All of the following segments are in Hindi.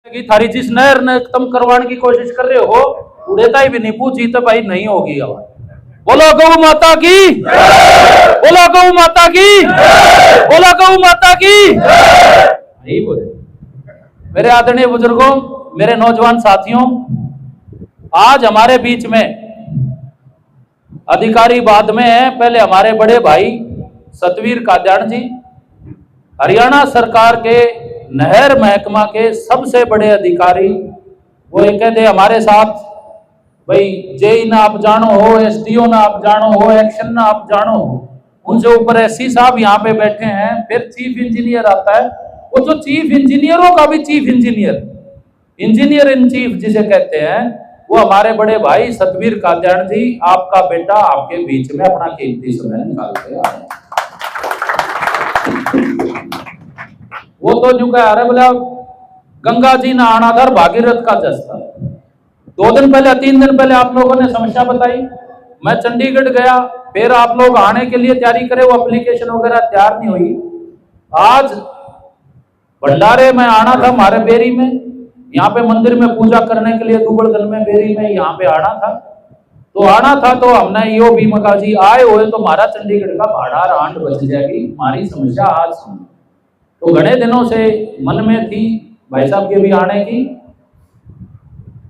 कि थारी जिस नहर ने खत्म करवाने की कोशिश कर रहे हो उड़ेता ही भी नहीं पूछी तो भाई नहीं होगी आवाज। बोलो गौ माता की, बोलो गौ माता की, बोलो गौ माता की। यही बोले मेरे आदरणीय बुजुर्गों, मेरे नौजवान साथियों, आज हमारे बीच में अधिकारी बाद में है, पहले हमारे बड़े भाई सतवीर कादियान जी, हरियाणा सरकार के नहर महकमा के सबसे बड़े अधिकारी। वो ये कहते हमारे साथ भाई जेई ना आप जानो हो, एसडीओ ना आप जानो हो, एक्शन ना आप जानो हो, उनसे ऊपर एससी साहब यहाँ पे बैठे हैं। फिर चीफ इंजीनियर आता है, वो जो चीफ इंजीनियरों का भी chief engineer, engineer in chief जिसे कहते हैं, वो हमारे बड़े भाई सतवीर कादियान जी, आपका बेटा आपके बीच में अपना कीमती समय निकाल के आए। वो तो जो कह रहे बोला गंगा जी ना आना था भागीरथ का जस था। 2 दिन पहले 3 दिन पहले आप लोगों ने समस्या बताई, मैं चंडीगढ़ गया, फिर आप लोग आने के लिए तैयारी करे, वो एप्लीकेशन वगैरह तैयार नहीं हुई। आज भंडारे में आना था हमारे बेरी में, यहाँ पे मंदिर में पूजा करने के लिए दुबड़दल में बेरी में यहाँ पे आना था, तो हमने यो भी मका जी आए हुए तो हमारा चंडीगढ़ का भाड़ा रांड बच जाएगी, हमारी समस्या आज सुन। तो घने दिनों से मन में थी भाई साहब के भी आने की,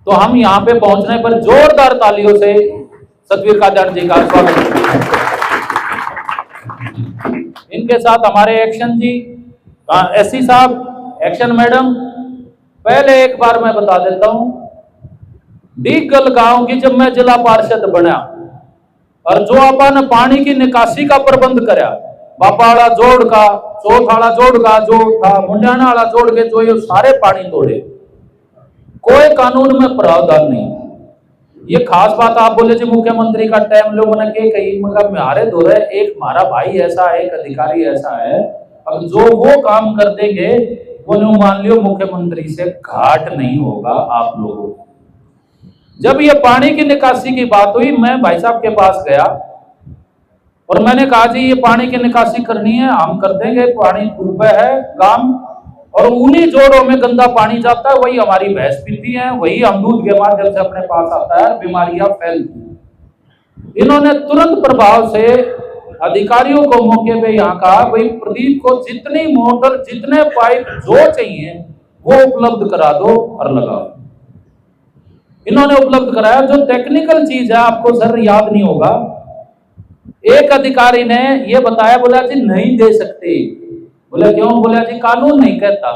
तो हम यहाँ पे पहुंचने पर जोरदार तालियों से सतवीर कादियान जी का स्वागत करते हैं। इनके साथ हमारे एक्शन जी, एससी साहब, एक्शन मैडम। पहले एक बार मैं बता देता हूं, डीगल गांव की जब मैं जिला पार्षद बना और जो अपन पानी की निकासी का प्रबंध कराया, बापाड़ा जोड़ का, चौथाड़ा जोड़ का जो था, मुंडियाना वाला जोड़ के जो ये सारे पानी तोड़े, कोई कानून में प्रावधान नहीं। ये खास बात आप बोले जी मुख्यमंत्री का टाइम लोगों ने के कही, मगर मारे दो एक हमारा भाई ऐसा है, एक अधिकारी ऐसा है, अब जो वो काम कर देंगे वो नहीं मान लियो मुख्यमंत्री से घाट नहीं होगा आप लोगों को। जब ये पानी की निकासी की बात हुई, मैं भाई साहब के पास गया और मैंने कहा जी ये पानी की निकासी करनी है, हम कर देंगे, पानी डूबे है काम, और उन्हीं जोड़ों में गंदा पानी जाता है, वही हमारी भैंस पीती है, वही हम दूध के माध्यम से अपने पास आता है, बीमारियां फैलती। इन्होंने तुरंत प्रभाव से अधिकारियों को मौके पे यहाँ कहा भाई प्रदीप को जितनी मोटर, जितने पाइप जो चाहिए वो उपलब्ध करा दो और लगाओ। इन्होंने उपलब्ध कराया। जो टेक्निकल चीज है आपको सर याद नहीं होगा, एक अधिकारी ने ये बताया, बोला जी नहीं दे सकते। बोला क्यों? बोला जी कानून नहीं कहता।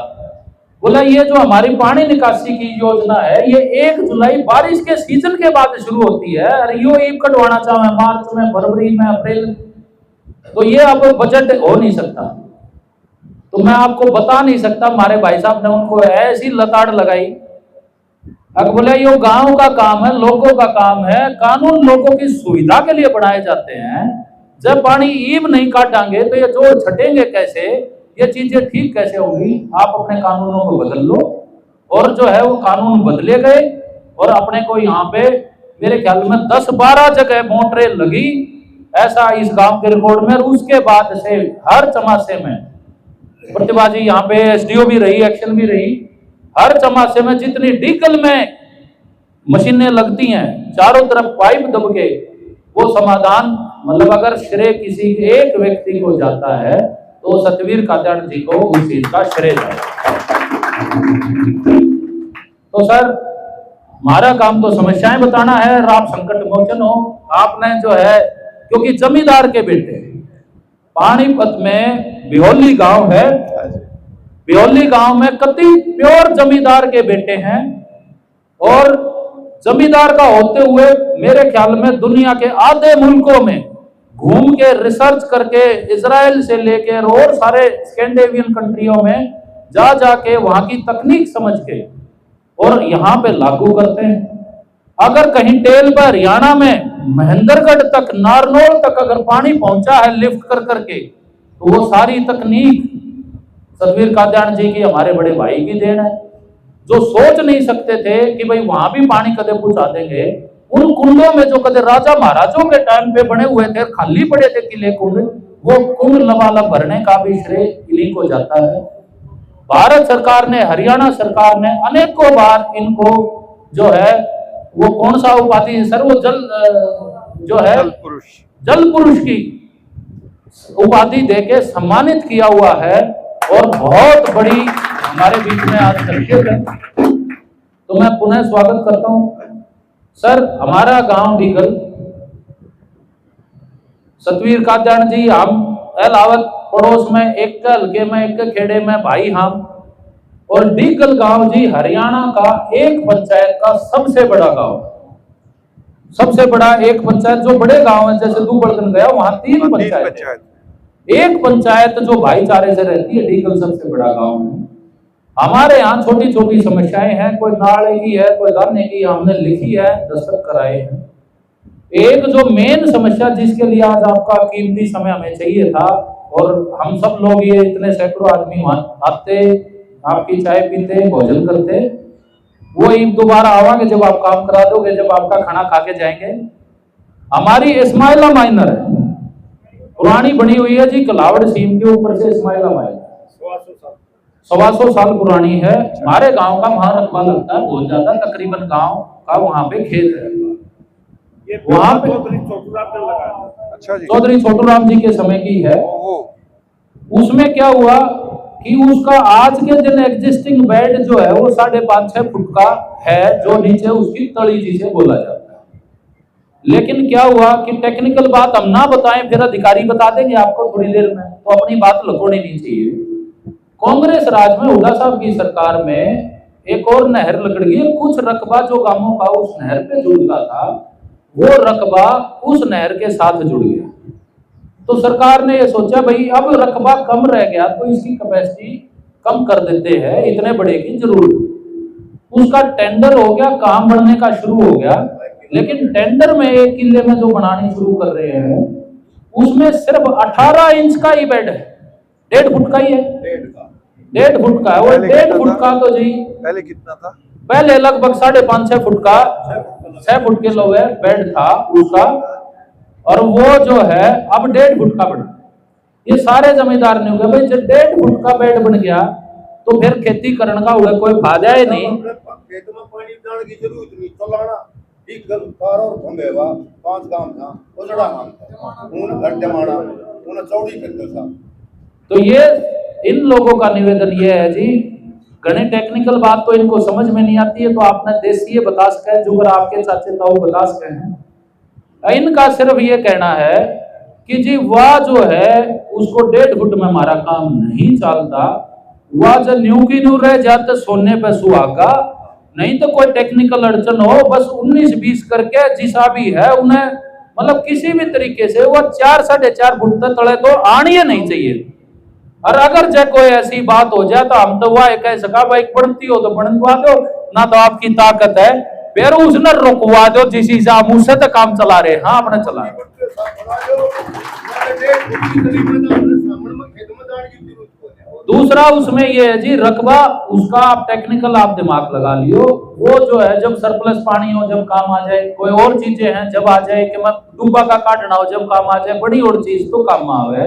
बोला ये जो हमारी पानी निकासी की योजना है ये 1 जुलाई बारिश के सीजन के बाद शुरू होती है, और यो ईब कटवाना चाहे मार्च में, फरवरी में, अप्रैल, तो ये अब बजट हो नहीं सकता। तो मैं आपको बता नहीं सकता, हमारे भाई साहब ने उनको ऐसी लताड़ लगाई। अब बोले यो गांव का काम है, लोगों का काम है, कानून लोगों की सुविधा के लिए बनाए जाते हैं। जब पानी ईब नहीं काटेंगे तो ये जो छटेंगे कैसे, ये चीजें ठीक कैसे होंगी? आप अपने कानूनों को बदल लो। और जो है वो कानून बदले गए और अपने को यहाँ पे मेरे ख्याल में 10-12 जगह मोटरें लगी, ऐसा इस गांव के रिकॉर्ड में। उसके बाद से हर चमासे में प्रतिभा जी यहाँ पे एसडीओ भी रही, एक्शन भी रही, हर चमासे में जितनी डीगल में मशीनें लगती हैं, चारों तरफ पाइप दब के वो समाधान, मतलब अगर श्रेय किसी एक व्यक्ति को जाता है तो सतवीर कादियान जी को उस चीज का श्रेय जाए। तो सर हमारा काम तो समस्याएं बताना है और आप संकट मोचन हो। आपने जो है, क्योंकि जमींदार के बेटे, पानीपत में बिहोली गांव है, बिहोली गांव में कति प्योर जमींदार के बेटे हैं, और जमींदार का होते हुए मेरे ख्याल में दुनिया के आधे मुल्कों में घूम के रिसर्च करके, इजराइल से लेकर और सारे स्कैंडिनेवियन कंट्रियों में जा जाके वहां की तकनीक समझ के और यहाँ पे लागू करते हैं। अगर कहीं टेल पर हरियाणा में महेंद्रगढ़ तक, नारनौल तक अगर पानी पहुंचा है लिफ्ट कर करके, तो वो सारी तकनीक सतवीर कादियान जी की, हमारे बड़े भाई की देन है, जो सोच नहीं सकते थे कि भाई वहां भी पानी कदे पहुंचा देंगे। उन कुंडों में जो कदे राजा महाराजों के टाइम पे बने हुए थे, खाली पड़े थे किले कुंड, वो कुंड लबालब भरने का भी श्रेय इन्हीं को जाता है। भारत सरकार ने, हरियाणा सरकार ने अनेकों बार इनको जो है वो कौन सा उपाधि सर, वो जो है जल पुरुष की उपाधि देके सम्मानित किया हुआ है। और बहुत बड़ी हमारे बीच में आज शख्सियत है, तो मैं पुनः स्वागत करता हूं सर। हमारा गांव डीगल, सतवीर कादयान जी, हम अलावत पड़ोस में एक हल्के में एक खेड़े में भाई हम, और डीगल गांव जी हरियाणा का एक पंचायत का सबसे बड़ा गांव, सबसे बड़ा एक पंचायत। जो बड़े गांव है जैसे दूबड़गन गया वहां 3 पंचायत, एक पंचायत जो भाईचारे से रहती है, डीगल सबसे बड़ा गांव है। हमारे यहाँ छोटी छोटी समस्याएं हैं, कोई नाले की है, कोई दाने की, हमने लिखी है, दस्तखत कराए हैं। एक जो मेन समस्या जिसके लिए आज आपका कीमती समय हमें चाहिए था, और हम सब लोग ये इतने सैकड़ों आदमी वहां आते, आपकी चाय पीते, भोजन करते, वो ईद दोबारा आवांगे जब आप काम करा दोगे, जब आपका खाना खा के जाएंगे। हमारी इस्माइला माइनर है, पुरानी बनी हुई है जी, कलावड़ सीम के ऊपर से इस्माइला माइनर 125 साल पुरानी है। हमारे गांव का वहां रकबा लगता है बहुत ज्यादा, तकरीबन गांव का वहां पे खेत है। वहां पे चौधरी छोटू राम जी के समय की है। उसमें क्या हुआ कि उसका आज के दिन एग्जिस्टिंग बेड जो है वो 5.5-6 फुट का है, जो नीचे उसकी तली जिसे बोला जाता है। लेकिन क्या हुआ कि टेक्निकल बात हम ना बताएं, फिर अधिकारी बता देंगे आपको थोड़ी देर में, तो अपनी बात लकोड़नी नहीं चाहिए। कांग्रेस राज में हुड्डा साहब की सरकार में एक और नहर लकड़ गई, कुछ रकबा जो गांवों का उस नहर पे जुड़ता था, वो रकबा उस नहर के साथ जुड़ गया। तो सरकार ने ये सोचा भाई अब रकबा कम रह गया तो इसकी कैपेसिटी कम कर देते हैं, इतने बड़े की जरूरत। उसका टेंडर हो गया, काम बढ़ने का शुरू हो गया। लेकिन टेंडर में 1 किले में जो बनानी शुरू कर रहे हैं उसमें सिर्फ 18 इंच का ही बेड है, 1.5 फुट का ही है, 1.5 फुट का है। और 1.5 फुट का तो जी पहले कितना था? पहले लगभग 5.5-6 फुट का, 6 फुट के लोहे बेड था उसका, और वो जो है अब 1.5 फुट का बना। ये सारे जमींदार ने हो गए भाई, जब 1.5 फुट का बेड बन गया तो फिर खेती करने का हुआ कोई फायदा ही नहीं। खेत में पानी डालने की जरूरत नहीं, चलाना एक गल कार और घंबेवा 5 काम था, उजड़ा काम था, उन घर जमाना, उन चौड़ी करते था। तो ये इन लोगों का निवेदन ये है जी, घनी टेक्निकल बात तो इनको समझ में नहीं आती है, तो आपने देसी बता सके, जो आपके चाचे ताऊ बता सके हैं। इनका सिर्फ ये कहना है कि जी वह जो है उसको 1.5 फुट में हमारा काम नहीं चलता, वह जो न्यू की न्यू रह जाते सोने पे सुहागा, नहीं तो कोई टेक्निकल अड़चन हो, बस 19-20 करके जिसा भी है उन्हें मतलब किसी भी तरीके से वो 4-4.5 फुट तक तले तो आनी ही नहीं चाहिए। और अगर जो कोई ऐसी बात हो जाए तो हम तो वह कह सका भाई बढ़ती हो तो बढ़वा दो, ना तो आपकी ताकत है फिर उसने रुकवा दो, जिस हिसाब मुझसे तो काम चला रहे। हाँ अपने चला। दूसरा उसमें ये है जी रकबा उसका आप टेक्निकल आप दिमाग लगा लियो, वो जो है जब सरप्लस पानी हो जब काम आ जाए, कोई और चीजें हैं जब आ जाए कि मत डूबा का काटना हो जब काम आ जाए, बड़ी और चीज तो काम आवे।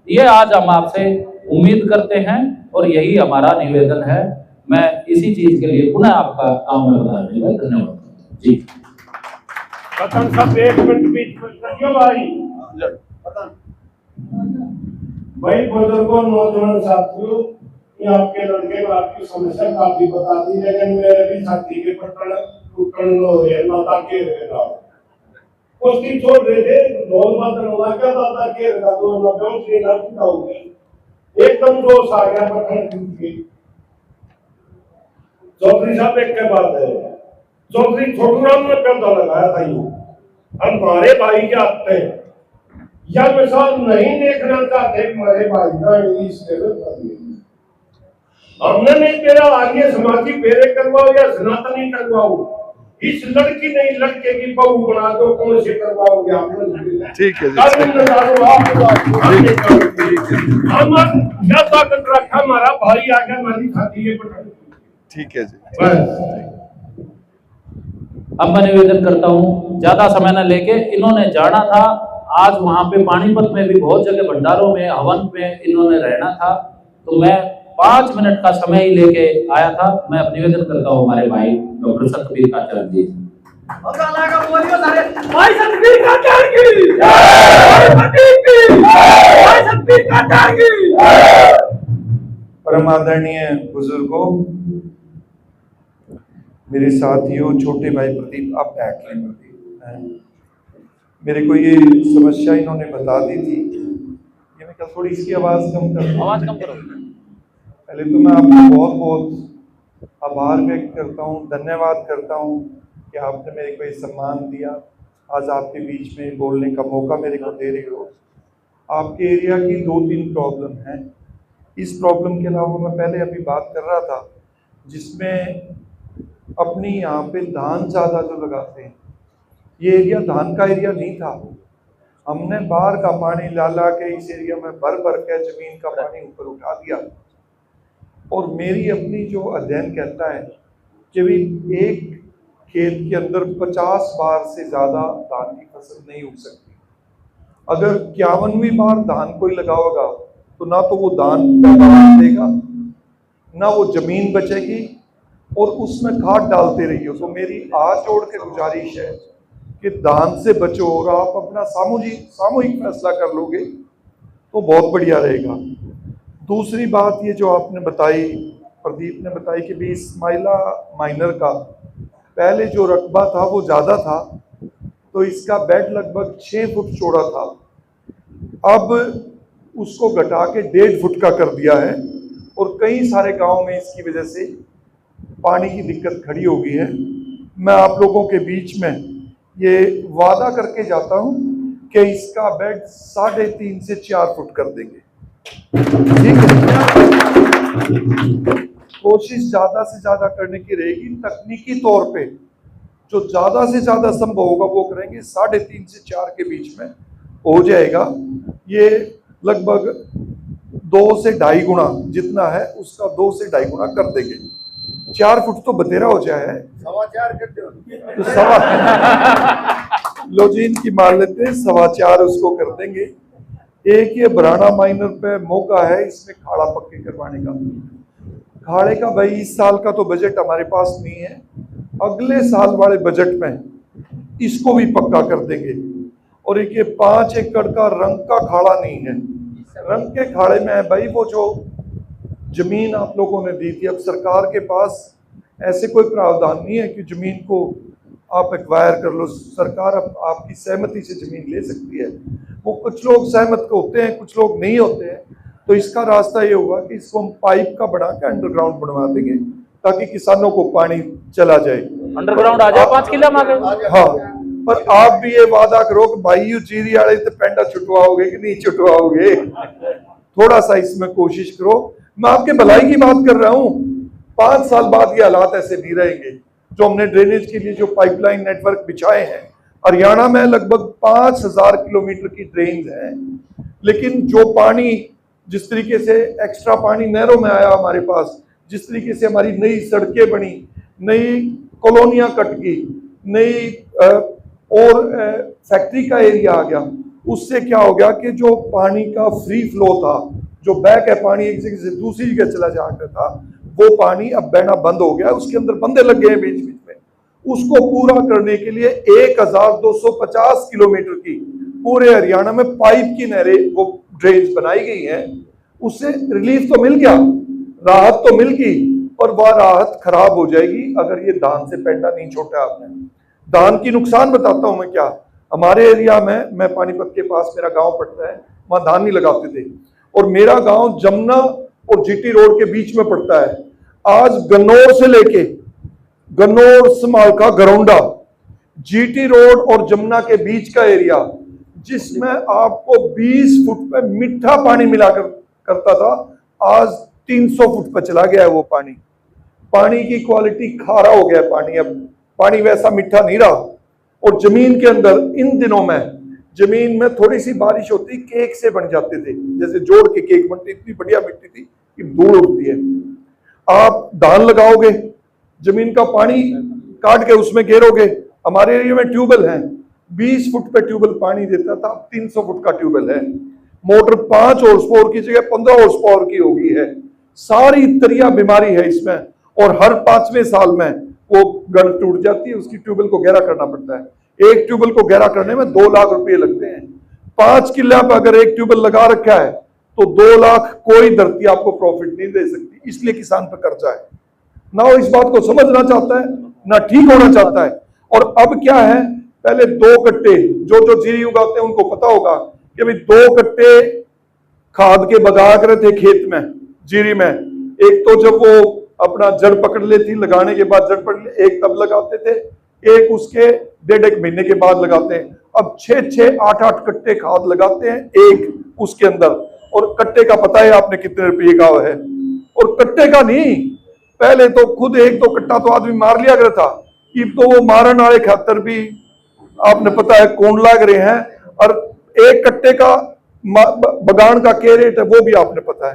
ये आज हम आपसे उम्मीद करते हैं और यही हमारा निवेदन है। मैं इसी चीज के लिए पुनः आपका काम में बताने में धन्यवाद जी। पतन सब 1 मिनट बीच में करियो भाई। भाई बुजुर्गों, नौजवान साथियों, ये आपके लड़के को आपकी समस्या काफी बता दी, लेकिन मेरे भी साथी के पटन टूटन लो है माता के ना कुछ दिन छोड़ रहे थे, ढोल बंद होगा क्या दादा के रखा दो ना बेहोश नहीं ना उठाओगे, एकदम जोश आ गया, पटन टूट गई। चौधरी साहब एक के बात है, चौधरी छोटू राम ने पौधा लगाया था, यूं हमारे भाई के आते हैं या मिसाल नहीं देखना चाहते हमारे भाई का इंग्लिश लेवल कर दिया। हमने नहीं तेरा आगे समाजी फेरे करवाओ या सनातनी करवाओ, इस लड़की नहीं लड़के की बहू बना दो, कौन से करवाओगे आपने? ठीक है हम क्या ताकत रखा, हमारा भाई आ गया हमारी खाती है पटन। ठीक है जी। अब मैं निवेदन करता हूँ ज्यादा समय न लेके, इन्होंने जाना था आज वहां पे पानीपत में भी बहुत जगह भंडारों में हवन में इन्होंने रहना था, तो मैं 5 मिनट का समय ही लेके आया था। मैं अब निवेदन करता हूँ हमारे भाई डॉक्टर सतबीर काचार जी। भाई सतबीर काचार की जय, भाई सतबीर काचार की जय। परम आदरणीय बुजुर्गों, मेरे साथियों, छोटे भाई प्रदीप, आप बैठ लें। प्रदीप, मेरे को ये समस्या इन्होंने बता दी थी। ये मैं कल थोड़ी इसकी आवाज़ कम कर, आवाज कम करो। पहले तो मैं आपको बहुत बहुत आभार व्यक्त करता हूँ, धन्यवाद करता हूँ कि आपने मेरे को ये सम्मान दिया। आज आपके बीच में बोलने का मौका मेरे को दे रही हो। आपके एरिया की 2-3 प्रॉब्लम हैं। इस प्रॉब्लम के अलावा मैं पहले अभी बात कर रहा था, जिसमें अपनी यहाँ पे धान ज़्यादा जो लगाते हैं, ये एरिया धान का एरिया नहीं था। हमने बाहर का पानी ला ला के इस एरिया में भर भर के ज़मीन का पानी ऊपर उठा दिया। और मेरी अपनी जो अध्ययन कहता है कि भी एक खेत के अंदर 50 बार से ज़्यादा धान की फसल नहीं उग सकती। अगर 51वीं बार धान कोई लगाओगा तो ना तो वो धान पैदावार देगा, ना वो जमीन बचेगी, और उसमें खाद डालते रहिए। तो मेरी हाथ जोड़ के गुजारिश है कि धान से बचो, और आप अपना सामूहिक फैसला कर लोगे तो बहुत बढ़िया रहेगा। दूसरी बात ये जो आपने बताई, प्रदीप ने बताई कि भी इस्माइला माइनर का पहले जो रकबा था वो ज़्यादा था, तो इसका बेड लगभग 6 फुट चौड़ा था। अब उसको घटा के 1.5 फुट का कर दिया है, और कई सारे गांव में इसकी वजह से पानी की दिक्कत खड़ी हो गई है। मैं आप लोगों के बीच में ये वादा करके जाता हूं कि इसका बेड 3.5 से 4 फुट कर देंगे। ठीक है, कोशिश ज्यादा से ज्यादा करने की रहेगी। तकनीकी तौर पे जो ज्यादा से ज्यादा संभव होगा वो करेंगे। 3.5 से 4 के बीच में हो जाएगा। ये लगभग 2 से 2.5 गुना जितना है उसका 2 से 2.5 गुना कर देंगे। 4 फुट तो बतेरा हो जाए, 4.25 करते हो तो 4.25 लोजीन की मान लेते हैं, 4.25 उसको कर देंगे। एक ये बराना माइनर पे मौका है इसमें खाड़ा पक्के करवाने का। खाड़े का भाई इस साल का तो बजट हमारे पास नहीं है, अगले साल वाले बजट में इसको भी पक्का कर देंगे। और एक ये 5 एकड़ का रंग का खाड़ा नहीं है। रंग के खाड़े में है भाई वो जो जमीन आप लोगों ने दी थी। अब सरकार के पास ऐसे कोई प्रावधान नहीं है कि जमीन को आप एक्वायर कर लो। सरकार अब आपकी सहमति से जमीन ले सकती है। वो कुछ लोग सहमत होते हैं, कुछ लोग नहीं होते हैं। तो इसका रास्ता ये होगा कि इसको हम पाइप का बना के अंडरग्राउंड बनवा देंगे ताकि किसानों को पानी चला जाए। अंडरग्राउंड आ जाओ 5 किलो मांगे। हाँ, पर आप भी ये वादा करो कि भाई यू चीरी वाले तो पेंडा छुटवाओगे कि नहीं छुटवाओगे। थोड़ा सा इसमें कोशिश करो। मैं आपके भलाई की बात कर रहा हूँ। 5 साल बाद ये हालात ऐसे नहीं रहेंगे। जो हमने ड्रेनेज के लिए जो पाइपलाइन नेटवर्क बिछाए हैं, हरियाणा में लगभग 5000 किलोमीटर की ड्रेन है, लेकिन जो पानी जिस तरीके से एक्स्ट्रा पानी नहरों में आया हमारे पास, जिस तरीके से हमारी नई सड़कें बनी, नई कॉलोनियां कट गई, नई और फैक्ट्री का एरिया आ गया, उससे क्या हो गया कि जो पानी का फ्री फ्लो था, जो बैक है पानी एक जगह से दूसरी जगह चला जाता था, वो पानी अब बहना बंद हो गया। उसके अंदर बंदे लग गए हैं बीच बीच में। उसको पूरा करने के लिए 1250 किलोमीटर की पूरे हरियाणा में पाइप की नहरें वो ड्रेन्स बनाई गई हैं। उससे रिलीफ तो मिल गया, राहत तो मिल गई, और वह राहत खराब हो जाएगी अगर ये धान से पेंडा नहीं छोड़ा आपने। धान की नुकसान बताता हूं मैं क्या। हमारे एरिया में, मैं पानीपत के पास मेरा गांव पड़ता है, वहां धान नहीं लगाते थे, और मेरा गांव जमुना और जीटी रोड के बीच में पड़ता है। आज गन्नौर से लेके गन्नौर समालखा गरौंडा, जीटी रोड और जमुना के बीच का एरिया, जिसमें आपको 20 फुट पे मीठा पानी मिला करता था, आज 300 फुट पे चला गया है वो पानी। पानी की क्वालिटी खारा हो गया पानी, अब पानी वैसा मीठा नहीं रहा। और जमीन के अंदर इन दिनों में जमीन में थोड़ी सी बारिश होती केक से बन जाते थे, जैसे जोड़ के केक बनती, इतनी बढ़िया मिट्टी थी कि धूल उड़ती है। आप धान लगाओगे, जमीन का पानी काट के उसमें घेरोगे। हमारे एरिया में ट्यूबवेल है, 20 फुट पे ट्यूबवेल पानी देता था, 300 फुट का ट्यूबवेल है। मोटर 5 हॉर्स पावर की जगह 15 हॉर्स पावर की हो गई है। सारी तरिया बीमारी है इसमें, और हर 5वें साल में वो गढ़ टूट जाती है, उसकी ट्यूबवेल को गहरा करना पड़ता है। एक ट्यूबवेल को गहरा करने में 2 लाख रुपए लगते हैं। 5 किले पर अगर एक ट्यूबवेल लगा रखा है तो 2 लाख कोई धरती आपको प्रॉफिट नहीं दे सकती, इसलिए किसान पर कर्जा है ना। वो इस बात को समझना चाहता है ना ठीक होना चाहता है। और अब क्या है, पहले 2 कट्टे जो जीरी उगाते हैं उनको पता होगा कि भाई 2 कट्टे खाद के बगा करे थे खेत में जीरी में। एक तो जब वो अपना जड़ पकड़ लेती, लगाने के बाद जड़ पकड़ ले, एक तब लगाते थे, एक उसके 1.5 महीने के बाद लगाते हैं। अब 6-6, 8-8 कट्टे खाद लगाते हैं एक उसके अंदर, और कट्टे का पता है आपने कितने रुपये का है। और कट्टे का नहीं, पहले तो खुद 1-2 कट्टा तो आदमी मार लिया करता था, अब तो वो मारन वाले खातर भी आपने पता है कौन लाग रहे हैं, और एक कट्टे का बगान का क्या रेट है वो भी आपने पता है।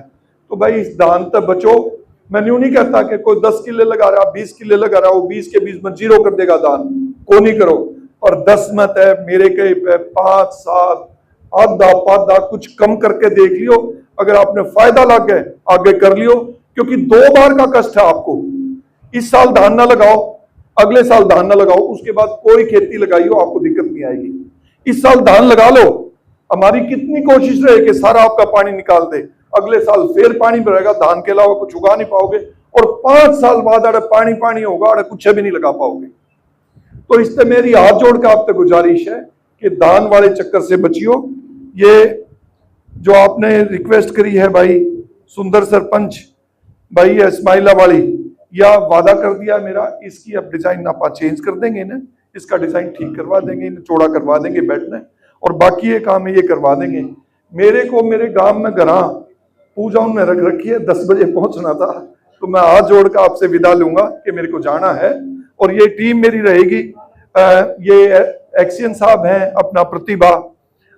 तो भाई इस धान तक बचो। मैं यूं नहीं कहता कि कोई 10 किले लगा रहा, 20 किले लगा रहा, वो 20 के 20 में 0 कर देगा धान, को नहीं करो। और 10 मत है मेरे के 5-7 आधा पाधा कुछ कम करके देख लियो, अगर आपने फायदा लग गए आगे कर लियो, क्योंकि 2 बार का कष्ट है आपको। इस साल धान ना लगाओ, अगले साल धान ना लगाओ, उसके बाद कोई खेती लगाइयो, आपको दिक्कत नहीं आएगी। इस साल धान लगा लो, हमारी कितनी कोशिश रहे कि सारा आपका पानी निकाल दे, अगले साल फिर पानी भरेगा, धान के अलावा कुछ उगा नहीं पाओगे, और 5 साल बाद अरे पानी पानी होगा, अरे कुछ भी नहीं लगा पाओगे। तो इससे मेरी हाथ जोड़ के आपसे गुजारिश है कि धान वाले चक्कर से बचियो। ये जो आपने रिक्वेस्ट करी है भाई सुंदर सरपंच भाई, इस्माइला वाली, या वादा कर दिया मेरा, इसकी अब डिजाइन आप चेंज कर देंगे ना, इसका डिजाइन ठीक करवा देंगे, चौड़ा करवा देंगे बैठने, और बाकी ये काम है ये करवा देंगे। मेरे को मेरे गांव में घरा पूजा उनने रख रखी है, 10 बजे पहुंचना था, तो मैं हाथ जोड़ कर आपसे विदा लूंगा कि मेरे को जाना है। और ये टीम मेरी रहेगी, ये एक्सियन साहब हैं, अपना प्रतिभा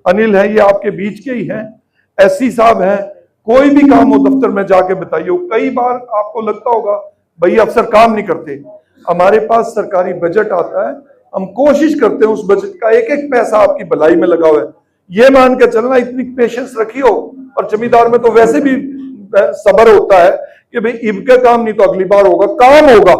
अनिल है, ये आपके बीच के ही हैं, एससी साहब हैं। कोई भी काम हो दफ्तर में जाके बताइए। कई बार आपको लगता होगा भाई अफसर काम नहीं करते, हमारे पास सरकारी बजट आता है, हम कोशिश करते हैं उस बजट का एक एक पैसा आपकी भलाई में लगा हुआ है। ये मान के चलना, इतनी पेशेंस रखियो। और जमींदार में तो वैसे भी सब्र होता है कि भाई इनका काम नहीं तो अगली बार होगा, काम होगा,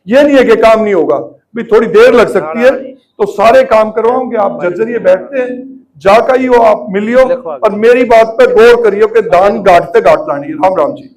ये नहीं है कि काम नहीं होगा, भाई थोड़ी देर लग सकती है, तो सारे काम करवाओगे। आप जर्जरिए बैठते हैं, जाकर ही हो आप मिलियो, और मेरी बात पे गौर करियो कि दान घाटते घाट लानी है। राम राम जी।